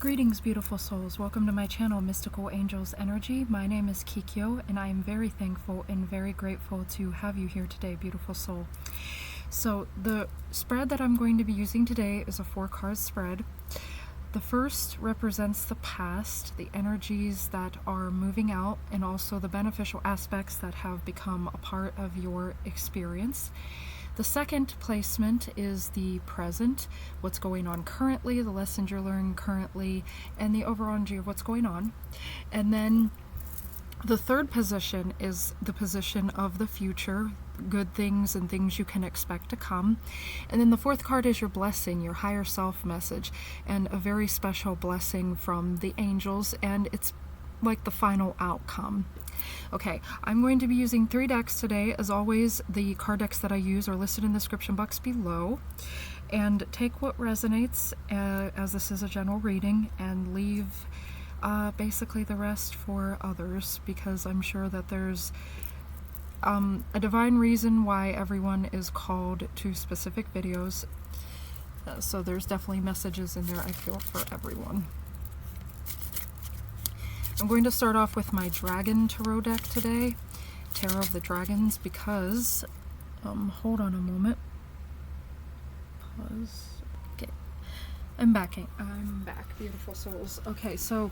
Greetings, beautiful souls. Welcome to my channel, Mystical Angels Energy. My name is Kikyo, and I am very thankful and very grateful to have you here today, beautiful soul. So the spread that I'm going to be using today is a 4-card spread. The first represents the past, the energies that are moving out, and also the beneficial aspects that have become a part of your experience. The second placement is the present, what's going on currently, the lessons you're learning currently, and the overall energy of what's going on. And then the third position is the position of the future, good things and things you can expect to come. And then the fourth card is your blessing, your higher self message, and a very special blessing from the angels, and it's like the final outcome. Okay, I'm going to be using 3 decks today. As always, the card decks that I use are listed in the description box below. And take what resonates, as this is a general reading, and leave basically the rest for others, because I'm sure that there's a divine reason why everyone is called to specific videos. So there's definitely messages in there, I feel, for everyone. I'm going to start off with my Dragon Tarot deck today, Tarot of the Dragons, because, hold on a moment, pause, okay, I'm back, beautiful souls. Okay, so,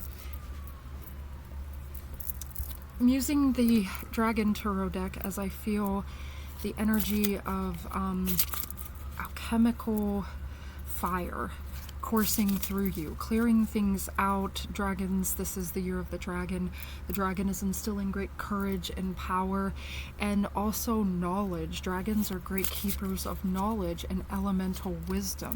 I'm using the Dragon Tarot deck as I feel the energy of alchemical fire coursing through you, clearing things out. Dragons, this is the year of the dragon. The dragon is instilling great courage and power, and also knowledge. Dragons are great keepers of knowledge and elemental wisdom.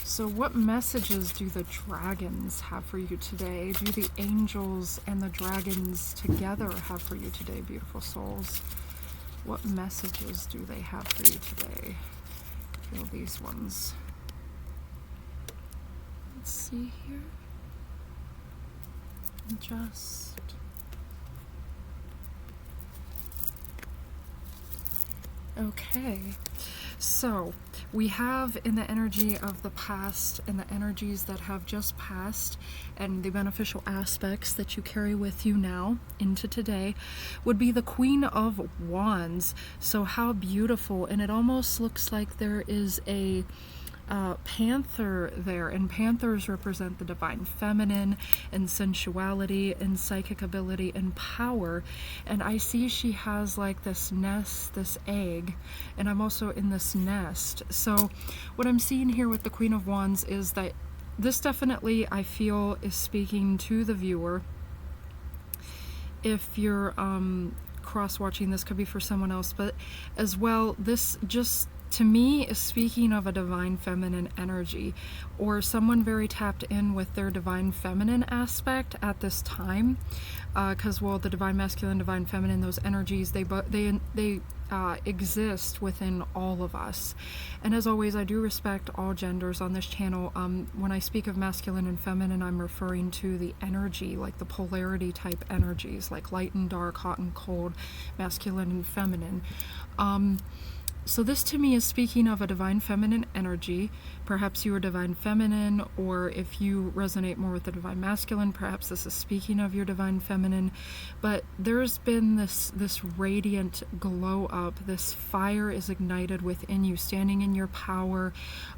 So what messages do the dragons have for you today? Do the angels and the dragons together have for you today, beautiful souls? What messages do they have for you today? Feel these ones. Let's see here. Just okay. So we have in the energy of the past and the energies that have just passed and the beneficial aspects that you carry with you now into today would be the Queen of Wands. So how beautiful, and it almost looks like there is a panther there, and panthers represent the divine feminine and sensuality and psychic ability and power. And I see she has like this nest, this egg, and I'm also in this nest. So what I'm seeing here with the Queen of Wands is that this definitely, I feel, is speaking to the viewer. If you're cross-watching, this could be for someone else, but as well, this just to me is speaking of a divine feminine energy, or someone very tapped in with their divine feminine aspect at this time, because well, the divine masculine, divine feminine, those energies, they exist within all of us. And as always, I do respect all genders on this channel. When I speak of masculine and feminine, I'm referring to the energy, like the polarity type energies, like light and dark, hot and cold, masculine and feminine. So this to me is speaking of a divine feminine energy. Perhaps you are divine feminine, or if you resonate more with the divine masculine, perhaps this is speaking of your divine feminine. But there's been this radiant glow up, this fire is ignited within you, standing in your power,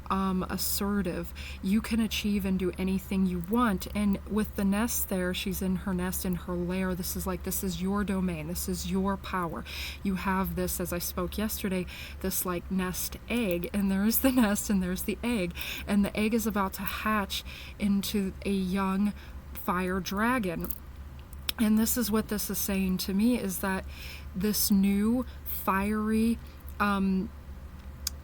assertive. You can achieve and do anything you want. And with the nest there, she's in her nest, in her lair. This is your domain, this is your power. You have this, as I spoke yesterday, this like nest egg, and there's the nest and there's the egg, and the egg is about to hatch into a young fire dragon. And this is what this is saying to me, is that this new fiery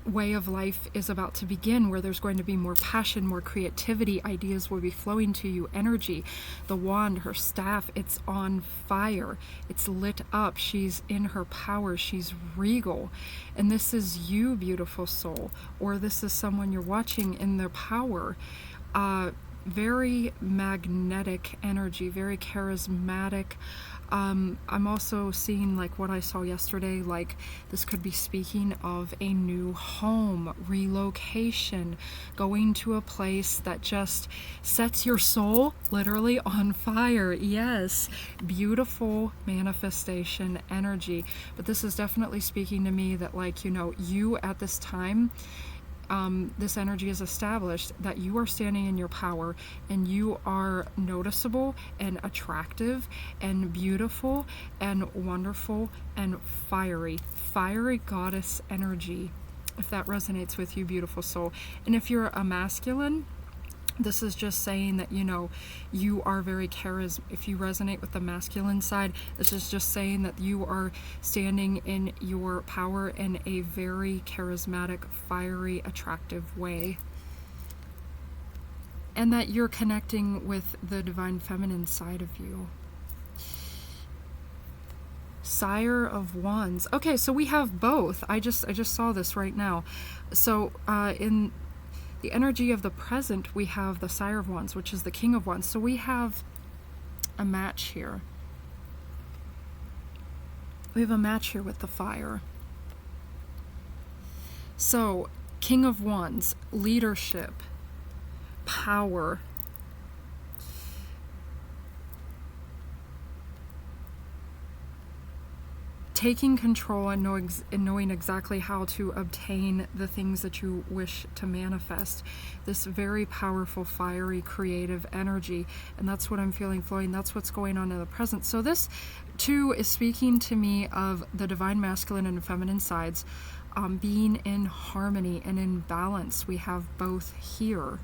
way of life is about to begin, where there's going to be more passion, more creativity, ideas will be flowing to you, energy. The wand, her staff, it's on fire, it's lit up, she's in her power, she's regal. And this is you, beautiful soul, or this is someone you're watching in their power. Very magnetic energy, very charismatic, I'm also seeing like what I saw yesterday, like this could be speaking of a new home, relocation, going to a place that just sets your soul literally on fire. Yes, beautiful manifestation energy. But this is definitely speaking to me that, like, you know, you at this time, this energy is established that you are standing in your power and you are noticeable and attractive and beautiful and wonderful and fiery goddess energy, if that resonates with you, beautiful soul. And if you're a masculine, this is just saying that, you know, you are very if you resonate with the masculine side, this is just saying that you are standing in your power in a very charismatic, fiery, attractive way. And that you're connecting with the divine feminine side of you. Sire of Wands. Okay, so we have both. I just saw this right now. So in the energy of the present, we have the Sire of Wands, which is the King of Wands. So we have a match here. We have a match here with the fire. So, King of Wands, leadership, power, taking control and knowing exactly how to obtain the things that you wish to manifest. This very powerful, fiery, creative energy. And that's what I'm feeling flowing. That's what's going on in the present. So this, too, is speaking to me of the divine masculine and feminine sides being in harmony and in balance. We have both here.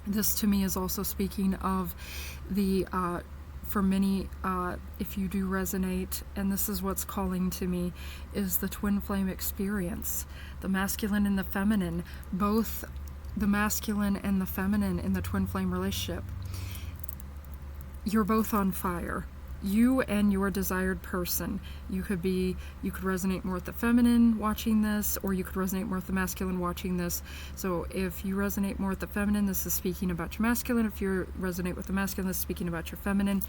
This, to me, is also speaking of the for many, if you do resonate, and this is what's calling to me, is the twin flame experience. The masculine and the feminine, both the masculine and the feminine in the twin flame relationship. You're both on fire. You and your desired person. You could resonate more with the feminine watching this, or you could resonate more with the masculine watching this. So if you resonate more with the feminine, this is speaking about your masculine. If you resonate with the masculine, this is speaking about your feminine.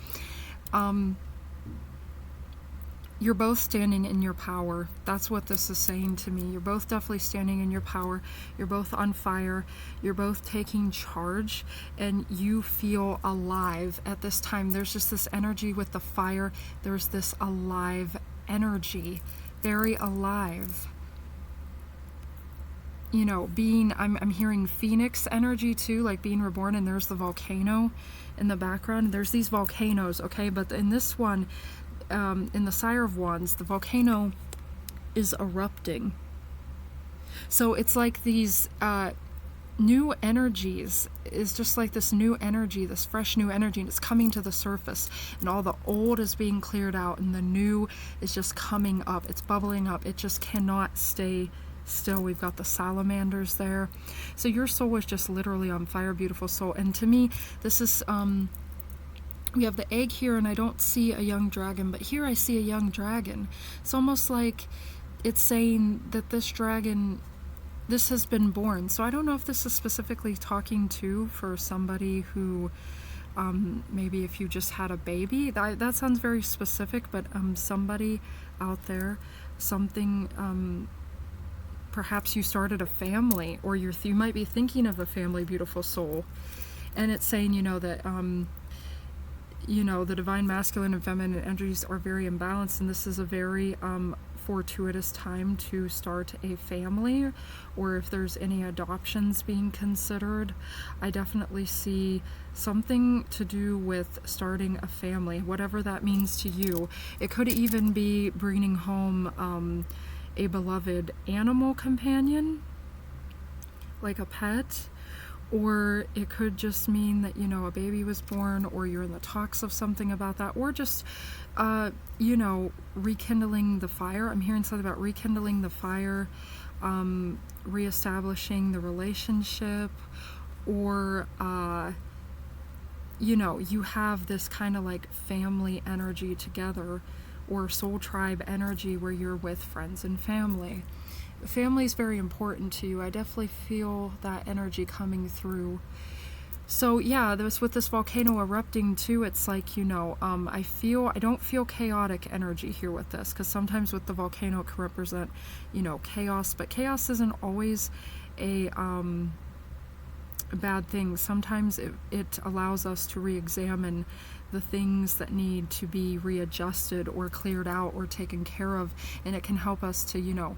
You're both standing in your power. That's what this is saying to me. You're both definitely standing in your power. You're both on fire. You're both taking charge, and you feel alive at this time. There's just this energy with the fire. There's this alive energy, very alive. You know, I'm hearing phoenix energy too, like being reborn, and there's the volcano in the background. There's these volcanoes, okay? But in this one, in the Sire of Wands, the volcano is erupting. So it's like these new energies, is just like this new energy, this fresh new energy, and it's coming to the surface, and all the old is being cleared out, and the new is just coming up. It's bubbling up. It just cannot stay still. We've got the salamanders there. So your soul is just literally on fire, beautiful soul. And to me, this is we have the egg here, and I don't see a young dragon, but here I see a young dragon. It's almost like it's saying that this dragon, this has been born. So I don't know if this is specifically talking to for somebody who maybe if you just had a baby, that sounds very specific, but somebody out there, something, perhaps you started a family, or you might be thinking of a family, beautiful soul. And it's saying, you know, that you know, the divine masculine and feminine energies are very imbalanced, and this is a very fortuitous time to start a family, or if there's any adoptions being considered. I definitely see something to do with starting a family, whatever that means to you. It could even be bringing home a beloved animal companion, like a pet. Or it could just mean that, you know, a baby was born, or you're in the talks of something about that, or just, you know, rekindling the fire. I'm hearing something about rekindling the fire, reestablishing the relationship, or, you know, you have this kind of like family energy together, or soul tribe energy where you're with friends and family. Family is very important to you. I definitely feel that energy coming through. So yeah, with this volcano erupting too, it's like, I don't feel chaotic energy here with this, because sometimes with the volcano it can represent, chaos, but chaos isn't always a bad thing. Sometimes it allows us to re-examine the things that need to be readjusted or cleared out or taken care of, and it can help us to,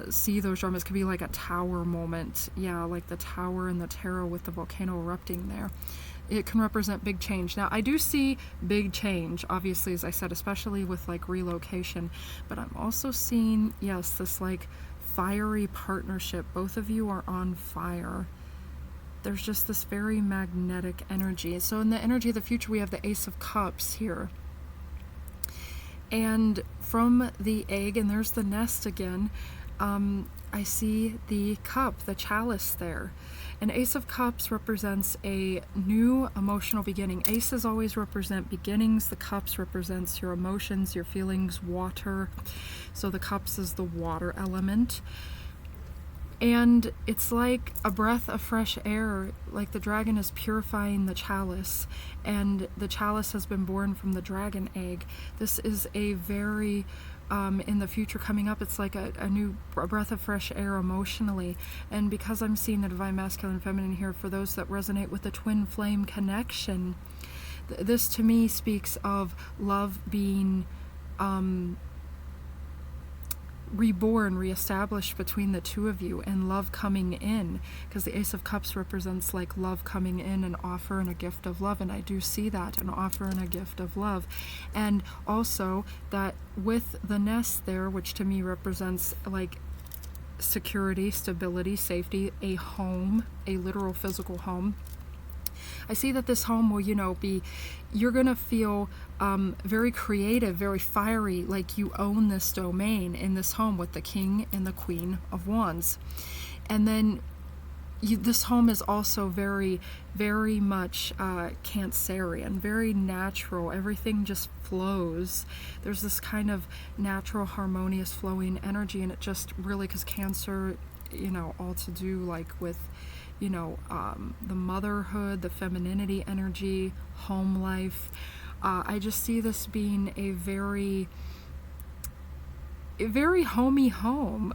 see those dramas. It could be like a tower moment, yeah, like the tower in the tarot with the volcano erupting there. It can represent big change. Now, I do see big change, obviously, as I said, especially with like relocation, but I'm also seeing, yes, this like fiery partnership. Both of you are on fire. There's just this very magnetic energy. So in the energy of the future, we have the Ace of Cups here. And from the egg, and there's the nest again, I see the cup, the chalice there. And Ace of Cups represents a new emotional beginning. Aces always represent beginnings. The cups represents your emotions, your feelings, water. So the cups is the water element. And it's like a breath of fresh air, like the dragon is purifying the chalice, and the chalice has been born from the dragon egg. This is a very, in the future coming up, it's like a new breath of fresh air emotionally. And because I'm seeing the divine masculine and feminine here, for those that resonate with the twin flame connection, this to me speaks of love being reborn, reestablished between the two of you, and love coming in, because the Ace of Cups represents like love coming in, an offer and a gift of love, and I do see that, an offer and a gift of love. And also that with the nest there, which to me represents like security, stability, safety, a home, a literal physical home. I see that this home will, you're going to feel very creative, very fiery, like you own this domain in this home with the King and the Queen of Wands. And then this home is also very, very much Cancerian, very natural. Everything just flows. There's this kind of natural, harmonious, flowing energy, and it just really, because Cancer, all to do like with the motherhood, the femininity energy, home life. I just see this being a very homey home.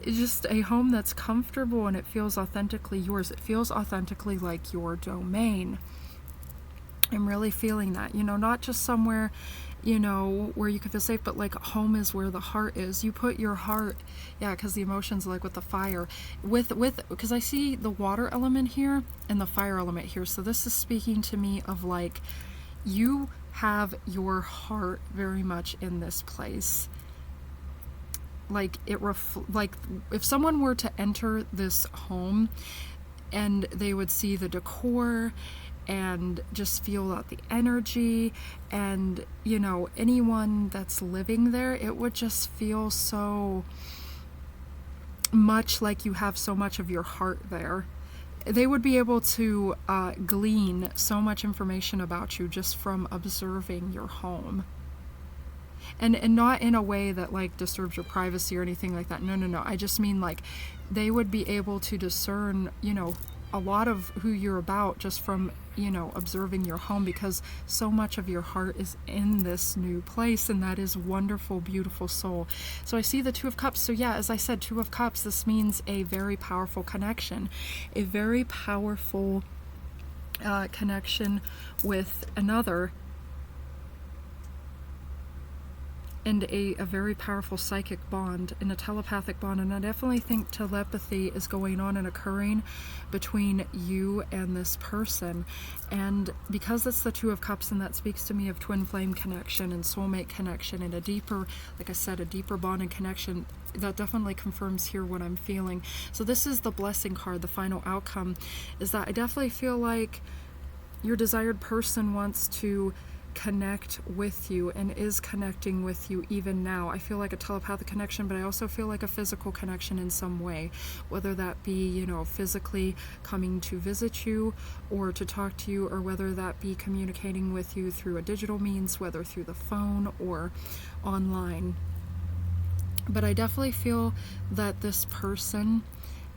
It's just a home that's comfortable, and it feels authentically yours. It feels authentically like your domain. I'm really feeling that, not just somewhere, where you can feel safe, but like home is where the heart is. You put your heart, yeah, because the emotions, like with the fire, because I see the water element here and the fire element here. So this is speaking to me of like, you have your heart very much in this place. Like like if someone were to enter this home and they would see the decor and just feel out the energy, and anyone that's living there, it would just feel so much like you have so much of your heart there. They would be able to glean so much information about you just from observing your home. And not in a way that like disturbs your privacy or anything like that. No. I just mean like they would be able to discern, a lot of who you're about just from, observing your home, because so much of your heart is in this new place, and that is wonderful, beautiful soul. So I see the Two of Cups. So yeah, as I said, Two of Cups, this means a very powerful connection, a very powerful connection with another, and a very powerful psychic bond and a telepathic bond. And I definitely think telepathy is going on and occurring between you and this person. And because it's the Two of Cups, and that speaks to me of twin flame connection and soulmate connection and a deeper, like I said, a deeper bond and connection, that definitely confirms here what I'm feeling. So this is the blessing card. The final outcome is that I definitely feel like your desired person wants to connect with you and is connecting with you even now. I feel like a telepathic connection, but I also feel like a physical connection in some way, whether that be, physically coming to visit you or to talk to you, or whether that be communicating with you through a digital means, whether through the phone or online. But I definitely feel that this person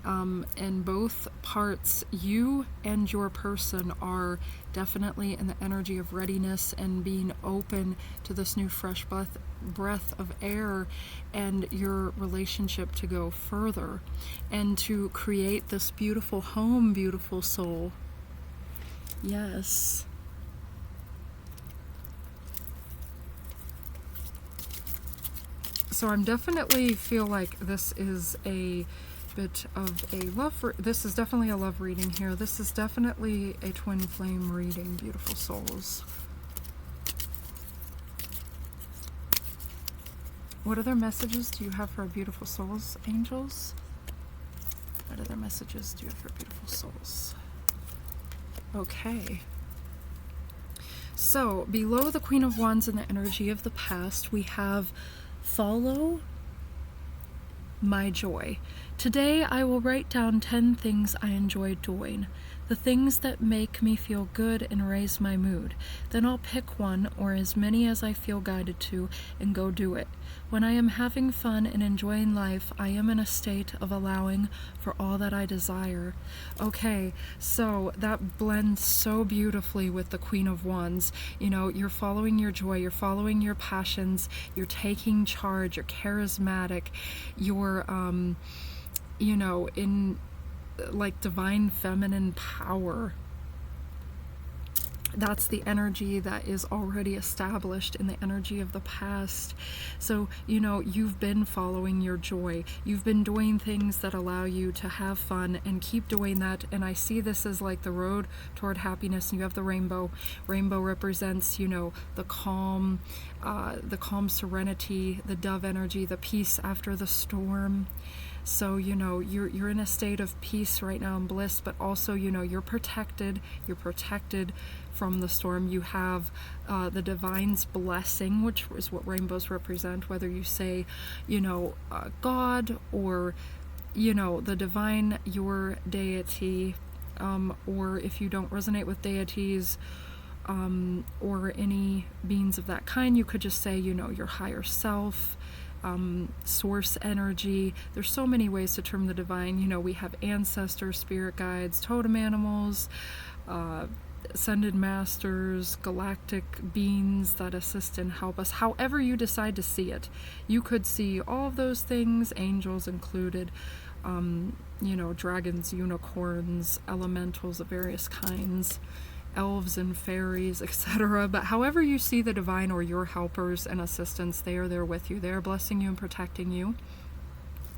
in both parts, you and your person are definitely in the energy of readiness and being open to this new fresh breath of air and your relationship to go further and to create this beautiful home, beautiful soul. Yes. So I'm definitely feel like this is a bit of a love, this is definitely a love reading here. This is definitely a twin flame reading, beautiful souls. What other messages do you have for our beautiful souls, angels? What other messages do you have for beautiful souls? Okay. So below the Queen of Wands in the energy of the past, we have follow my joy. Today I will write down 10 things I enjoy doing, the things that make me feel good and raise my mood. Then I'll pick one or as many as I feel guided to and go do it. When I am having fun and enjoying life, I am in a state of allowing for all that I desire. Okay, so that blends so beautifully with the Queen of Wands. You know, you're following your joy, you're following your passions, you're taking charge, you're charismatic, you're, you know, in like divine feminine power. That's the energy that is already established in the energy of the past. So, you know, you've been following your joy. You've been doing things that allow you to have fun and keep doing that. And I see this as like the road toward happiness. You have the rainbow. Rainbow represents, you know, the calm serenity, the dove energy, the peace after the storm. So, you know, you're in a state of peace right now and bliss, but also, you know, you're protected from the storm. You have the divine's blessing, which is what rainbows represent, whether you say, you know, God or, you know, the divine, your deity, or if you don't resonate with deities, or any beings of that kind, you could just say, you know, your higher self, source energy. There's so many ways to term the divine. You know, we have ancestors, spirit guides, totem animals, ascended masters, galactic beings that assist and help us. However you decide to see it, you could see all of those things, angels included, you know, dragons, unicorns, elementals of various kinds, elves and fairies, etc. But however you see the divine or your helpers and assistants, they are there with you. They are blessing you and protecting you.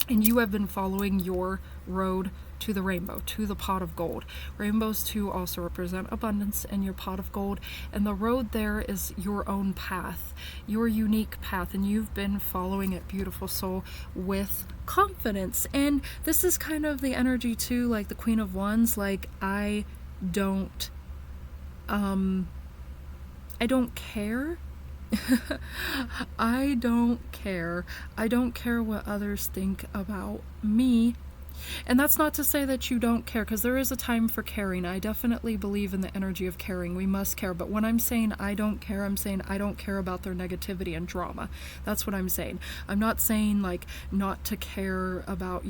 And you have been following your road to the rainbow, to the pot of gold. Rainbows too also represent abundance and your pot of gold. And the road there is your own path, your unique path. And you've been following it, beautiful soul, with confidence. And this is kind of the energy too, like the Queen of Wands, like I don't care. I don't care. I don't care what others think about me. And that's not to say that you don't care, because there is a time for caring. I definitely believe in the energy of caring. We must care. But when I'm saying I don't care, I'm saying I don't care about their negativity and drama. That's what I'm saying. I'm not saying like not to care about,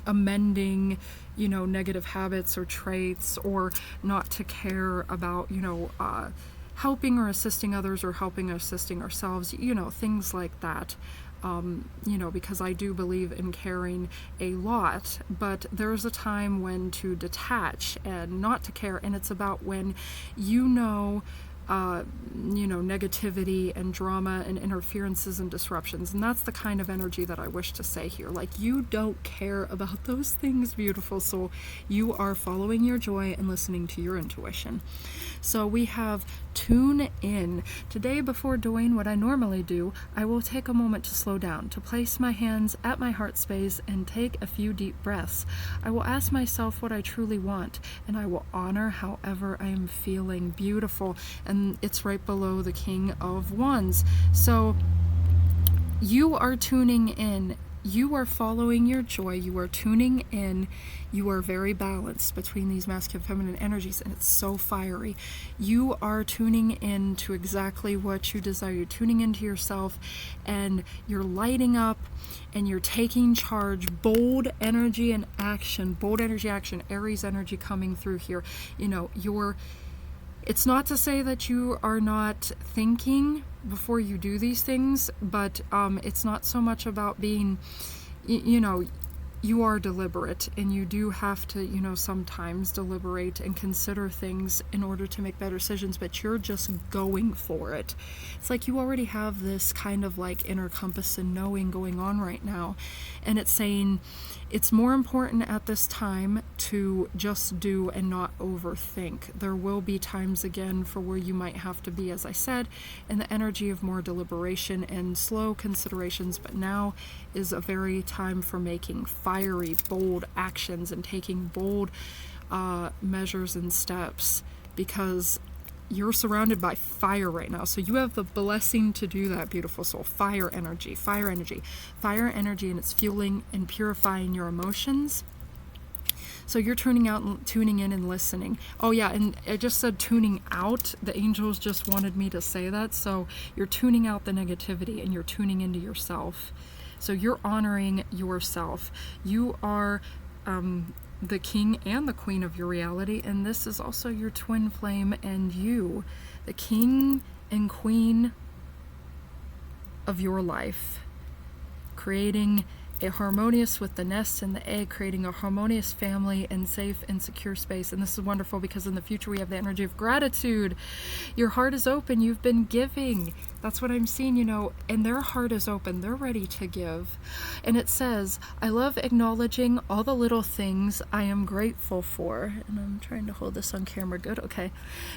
amending, negative habits or traits, or not to care about, helping or assisting others or helping or assisting ourselves, things like that. Because I do believe in caring a lot, but there's a time when to detach and not to care, and it's about when negativity and drama and interferences and disruptions. And that's the kind of energy that I wish to say here. Like, you don't care about those things, beautiful soul. You are following your joy and listening to your intuition. So we have tune in. Today, before doing what I normally do, I will take a moment to slow down, to place my hands at my heart space and take a few deep breaths. I will ask myself what I truly want, and I will honor however I am feeling. Beautiful. And it's right below the King of Wands. So you are tuning in. you are following your joy, you are tuning in, you are very balanced between these masculine and feminine energies, and it's so fiery. You are tuning in to exactly what you desire. You're tuning into yourself, and you're lighting up, and you're taking charge. Bold energy and action, bold energy action, Aries energy coming through here. You know, it's not to say that you are not thinking before you do these things, but it's not so much about being, you know, you are deliberate, and you do have to, you know, sometimes deliberate and consider things in order to make better decisions, but you're just going for it. It's like you already have this kind of like inner compass and knowing going on right now, and it's saying it's more important at this time to just do and not overthink. There will be times again for where you might have to be, as I said, in the energy of more deliberation and slow considerations, but now is a very time for making fiery, bold actions and taking bold measures and steps, because you're surrounded by fire right now. So you have the blessing to do that, beautiful soul. Fire energy, fire energy, fire energy, and it's fueling and purifying your emotions. So you're tuning out and tuning in and listening. Oh yeah, and I just said tuning out. The angels just wanted me to say that. So you're tuning out the negativity and you're tuning into yourself. So you're honoring yourself. You are the king and the queen of your reality, and this is also your twin flame, and you, the king and queen of your life, creating a harmonious with the nest and the egg, creating a harmonious family and safe and secure space. And this is wonderful because in the future we have the energy of gratitude. Your heart is open, you've been giving. That's what I'm seeing, you know, and their heart is open. They're ready to give. And it says, I love acknowledging all the little things I am grateful for. And I'm trying to hold this on camera. Good. Okay.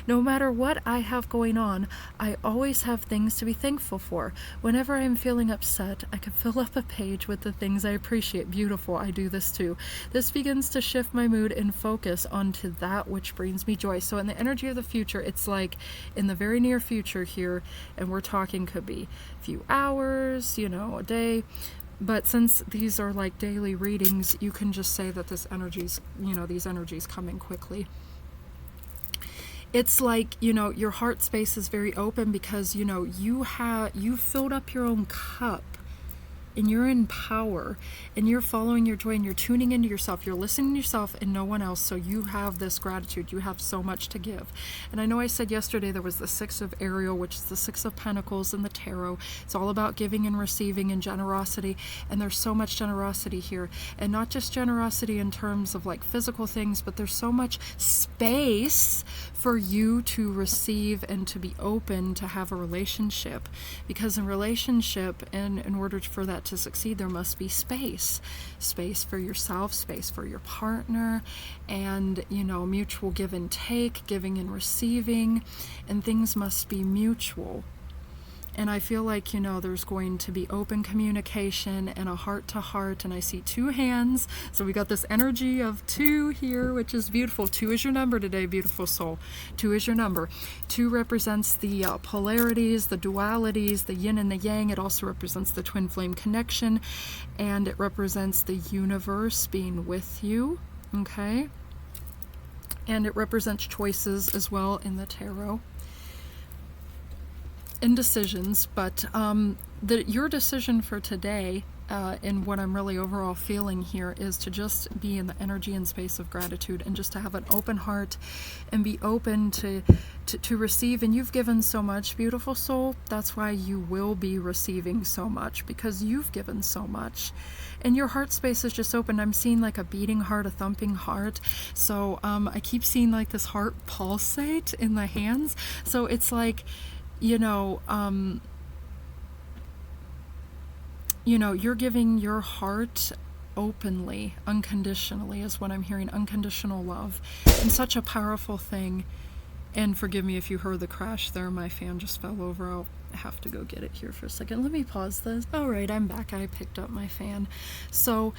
No matter what I have going on, I always have things to be thankful for. Whenever I'm feeling upset, I can fill up a page with the things I appreciate. Beautiful. I do this too. This begins to shift my mood and focus onto that which brings me joy. So in the energy of the future, it's like in the very near future here, and we're talking could be a few hours, you know, a day, but since these are like daily readings, you can just say that this energy's, you know, these energies coming quickly. It's like, you know, your heart space is very open because, you know, you filled up your own cup, and you're in power, and you're following your joy, and you're tuning into yourself, you're listening to yourself and no one else. So you have this gratitude, you have so much to give. And I know I said yesterday there was the Six of Ariel, which is the Six of Pentacles in the tarot. It's all about giving and receiving and generosity, and there's so much generosity here, and not just generosity in terms of like physical things, but there's so much space for you to receive and to be open to have a relationship, because in relationship, and in order for that to succeed, there must be space for yourself, space for your partner, and, you know, mutual give and take, giving and receiving, and things must be mutual. And I feel like, you know, there's going to be open communication and a heart to heart, and I see two hands. So we got this energy of 2 here, which is beautiful. 2 is your number today, beautiful soul. 2 is your number. 2 represents the polarities, the dualities, the yin and the yang. It also represents the twin flame connection, and it represents the universe being with you, okay? And it represents choices as well in the tarot. Indecisions, but your decision for today, and what I'm really overall feeling here, is to just be in the energy and space of gratitude, and just to have an open heart and be open to receive. And you've given so much, beautiful soul. That's why you will be receiving so much, because you've given so much, and your heart space is just open. I'm seeing like a beating heart, a thumping heart. So I keep seeing like this heart pulsate in the hands. So it's like, you know, you're giving your heart openly, unconditionally, is what I'm hearing. Unconditional love, and such a powerful thing. And forgive me if you heard the crash there. My fan just fell over. I'll have to go get it here for a second. Let me pause this. All right, I'm back. I picked up my fan. So,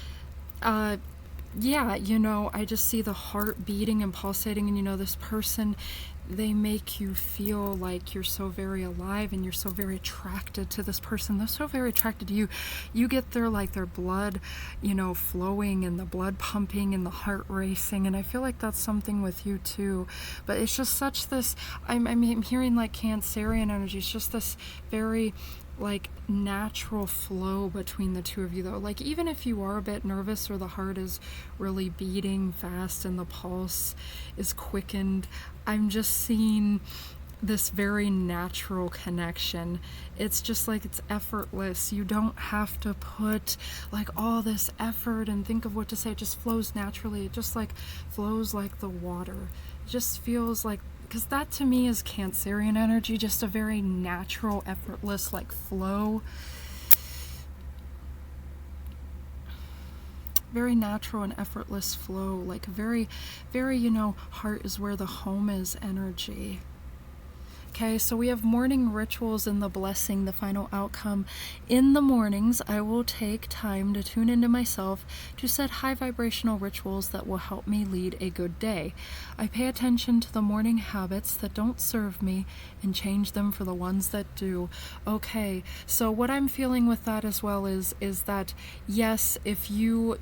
yeah, you know, I just see the heart beating and pulsating, and you know, this person, they make you feel like you're so very alive and you're so very attracted to this person. They're so very attracted to you. You get their, like, their blood, you know, flowing and the blood pumping and the heart racing, and I feel like that's something with you too. But it's just such this, I'm hearing like Cancerian energy. It's just this very like natural flow between the two of you, though. Like, even if you are a bit nervous or the heart is really beating fast and the pulse is quickened, I'm just seeing this very natural connection. It's just like, it's effortless. You don't have to put like all this effort and think of what to say. It just flows naturally. It just like flows like the water. It just feels like, because that to me is Cancerian energy, just a very natural, effortless like flow. Very natural and effortless flow, like very, very, you know, heart is where the home is energy. Okay, so we have morning rituals and the blessing, the final outcome. In the mornings, I will take time to tune into myself to set high vibrational rituals that will help me lead a good day. I pay attention to the morning habits that don't serve me and change them for the ones that do. Okay, so what I'm feeling with that as well is that, yes, if you,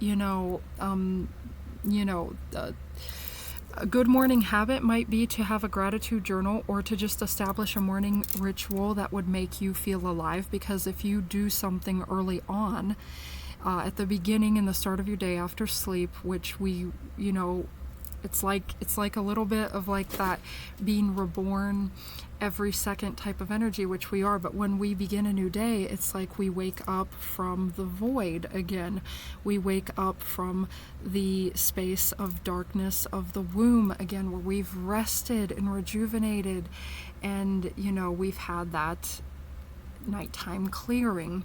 a good morning habit might be to have a gratitude journal, or to just establish a morning ritual that would make you feel alive. Because if you do something early on, at the beginning and the start of your day after sleep, which we, you know, it's like a little bit of like that being reborn every second type of energy, which we are. But when we begin a new day, it's like we wake up from the void again. We wake up from the space of darkness of the womb again, where we've rested and rejuvenated, and you know, we've had that nighttime clearing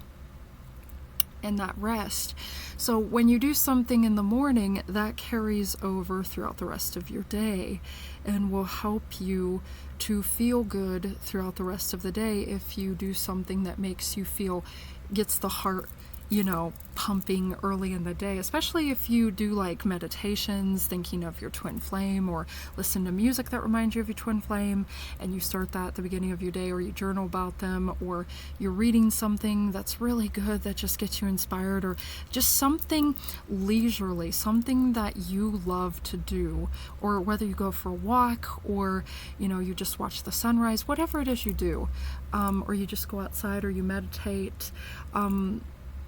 and that rest. So when you do something in the morning, that carries over throughout the rest of your day and will help you to feel good throughout the rest of the day. If you do something that makes you feel, gets the heart, you know, pumping early in the day, especially if you do like meditations, thinking of your twin flame, or listen to music that reminds you of your twin flame, and you start that at the beginning of your day, or you journal about them, or you're reading something that's really good that just gets you inspired, or just something leisurely, something that you love to do, or whether you go for a walk, or you know, you just watch the sunrise, whatever it is you do, or you just go outside, or you meditate,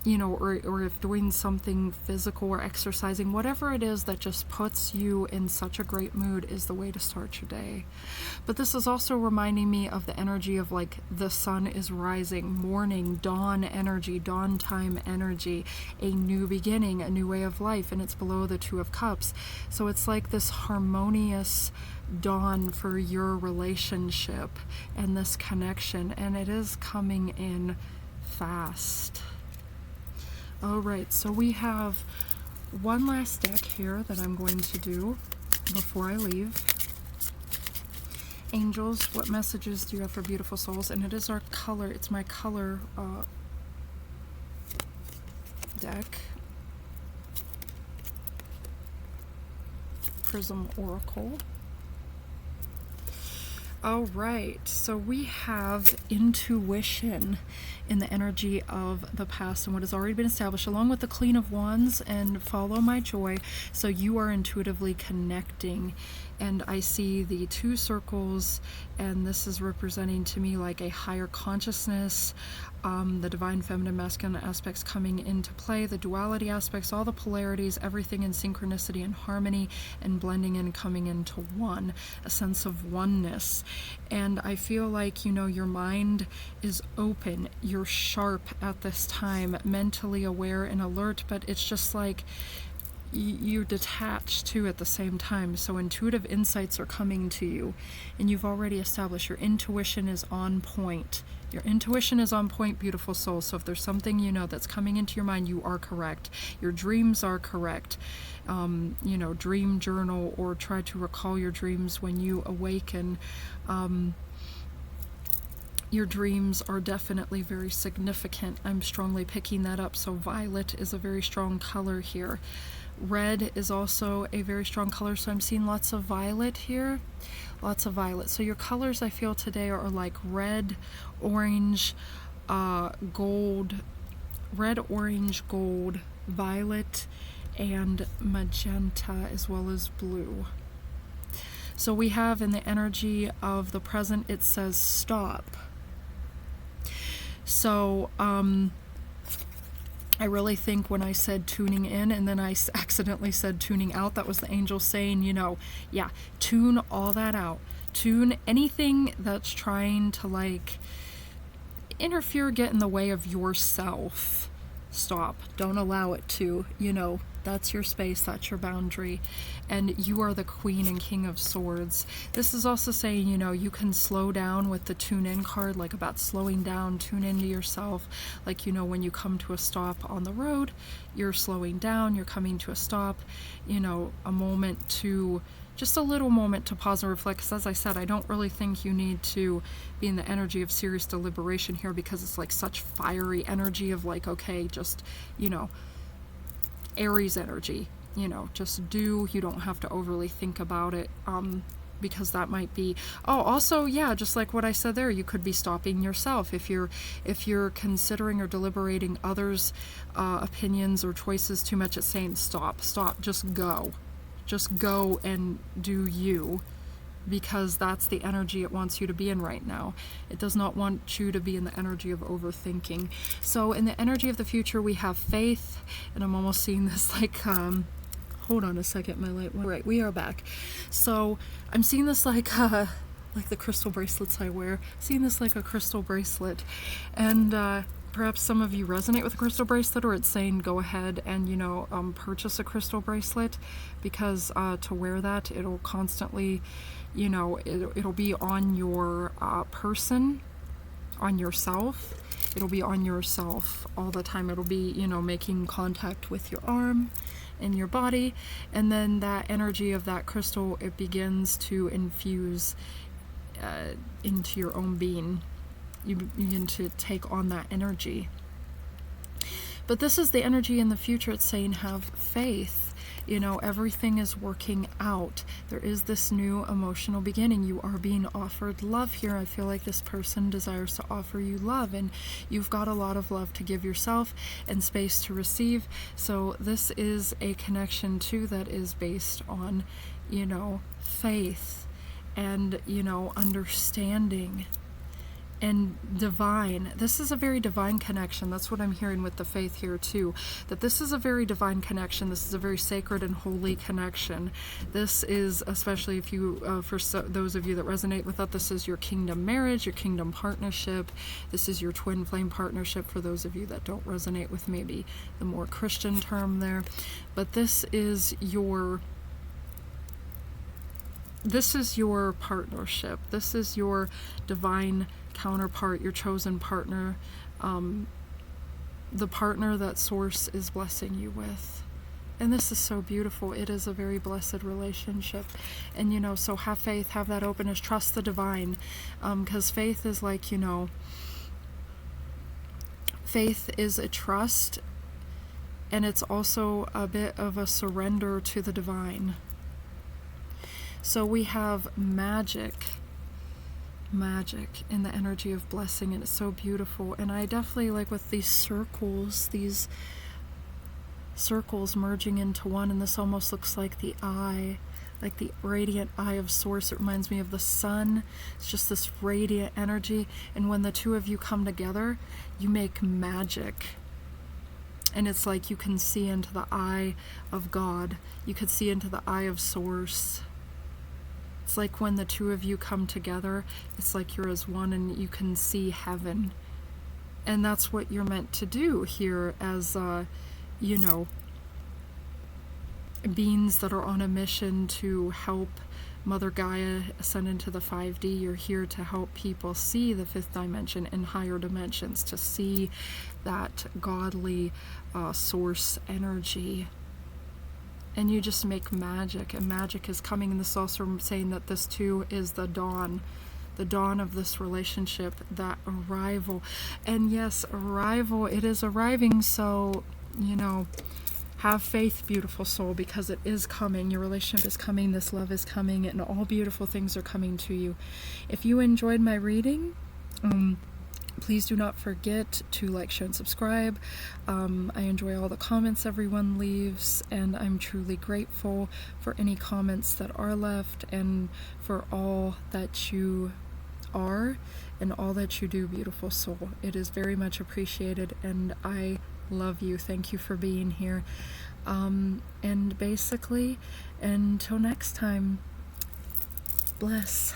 you know, or if doing something physical or exercising, whatever it is that just puts you in such a great mood is the way to start your day. But this is also reminding me of the energy of like the sun is rising, morning, dawn energy, dawn time energy, a new beginning, a new way of life, and it's below the Two of Cups. So it's like this harmonious dawn for your relationship and this connection, and it is coming in fast. All right, so we have one last deck here that I'm going to do before I leave. Angels, what messages do you have for beautiful souls? And it is our color, it's my color deck. Prism Oracle. All right, so we have intuition in the energy of the past and what has already been established, along with the Queen of Wands and Follow My Joy. So you are intuitively connecting, and I see the two circles, and this is representing to me like a higher consciousness, the divine feminine masculine aspects coming into play, the duality aspects, all the polarities, everything in synchronicity and harmony, and blending and coming into one, a sense of oneness. And I feel like, you know, your mind is open, you're sharp at this time, mentally aware and alert, but it's just like you're detached too at the same time. So intuitive insights are coming to you, and you've already established your intuition is on point. Your intuition is on point, beautiful soul. So if there's something, you know, that's coming into your mind, you are correct. Your dreams are correct. You know, dream journal, or try to recall your dreams when you awaken. Your dreams are definitely very significant. I'm strongly picking that up. So violet is a very strong color here. Red is also a very strong color, so I'm seeing lots of violet here. Lots of violet. So your colors I feel today are like red, orange, gold, red, orange, gold, violet, and magenta, as well as blue. So we have in the energy of the present, it says stop. So I really think when I said tuning in and then I accidentally said tuning out, that was the angel saying, you know, yeah, tune all that out. Tune anything that's trying to like interfere, get in the way of yourself. Stop. Don't allow it to, you know, that's your space, that's your boundary, and you are the queen and king of swords. This is also saying, you know, you can slow down with the tune in card, like about slowing down, tune into yourself. Like, you know, when you come to a stop on the road, you're slowing down, you're coming to a stop, you know, a moment to, just a little moment to pause and reflect. Because as I said, I don't really think you need to be in the energy of serious deliberation here, because it's like such fiery energy of like, okay, just, you know, Aries energy, you know, just do, you don't have to overly think about it, because that might be, oh, also, yeah, just like what I said there, you could be stopping yourself if you're considering or deliberating others' opinions or choices too much. It's saying stop, just go and do you, because that's the energy it wants you to be in right now. It does not want you to be in the energy of overthinking. So in the energy of the future, we have faith, and I'm almost seeing this like, hold on a second, my light went, right, we are back. So I'm seeing this like the crystal bracelets I wear, seeing this like a crystal bracelet, and perhaps some of you resonate with a crystal bracelet, or it's saying go ahead and, you know, purchase a crystal bracelet, because to wear that, it'll constantly, you know, it'll be on your person, on yourself. It'll be on yourself all the time. It'll be, you know, making contact with your arm and your body, and then that energy of that crystal, it begins to infuse into your own being. You begin to take on that energy. But this is the energy in the future. It's saying have faith. You know, everything is working out. There is this new emotional beginning. You are being offered love here. I feel like this person desires to offer you love, and you've got a lot of love to give yourself and space to receive. So this is a connection too that is based on, you know, faith and, you know, understanding and divine. This is a very divine connection. That's what I'm hearing with the faith here too, that this is a very divine connection. This is a very sacred and holy connection. This is, especially if you, those of you that resonate with that, this is your kingdom marriage, your kingdom partnership. This is your twin flame partnership for those of you that don't resonate with maybe the more Christian term there. But this is your partnership. This is your divine counterpart, your chosen partner, the partner that Source is blessing you with. And this is so beautiful. It is a very blessed relationship. And, you know, so have faith, have that openness, trust the divine, because faith is like, you know, faith is a trust, and it's also a bit of a surrender to the divine. So we have magic in the energy of blessing, and it's so beautiful. And I definitely like with these circles merging into one, and this almost looks like the eye, like the radiant eye of Source. It reminds me of the sun. It's just this radiant energy, and when the two of you come together, you make magic. And it's like you can see into the eye of God. You could see into the eye of Source. It's like when the two of you come together, it's like you're as one and you can see heaven. And that's what you're meant to do here as, you know, beings that are on a mission to help Mother Gaia ascend into the 5D. You're here to help people see the fifth dimension and higher dimensions, to see that godly source energy. And you just make magic, and magic is coming. And this is also saying that this too is the dawn of this relationship, that arrival. And yes, arrival, it is arriving. So, you know, Have faith, beautiful soul, because it is coming. Your relationship is coming, this love is coming, and all beautiful things are coming to you. If you enjoyed my reading, please do not forget to like, share, and subscribe. I enjoy all the comments everyone leaves, and I'm truly grateful for any comments that are left and for all that you are and all that you do, beautiful soul. It is very much appreciated, and I love you. Thank you for being here. And basically, until next time, bless.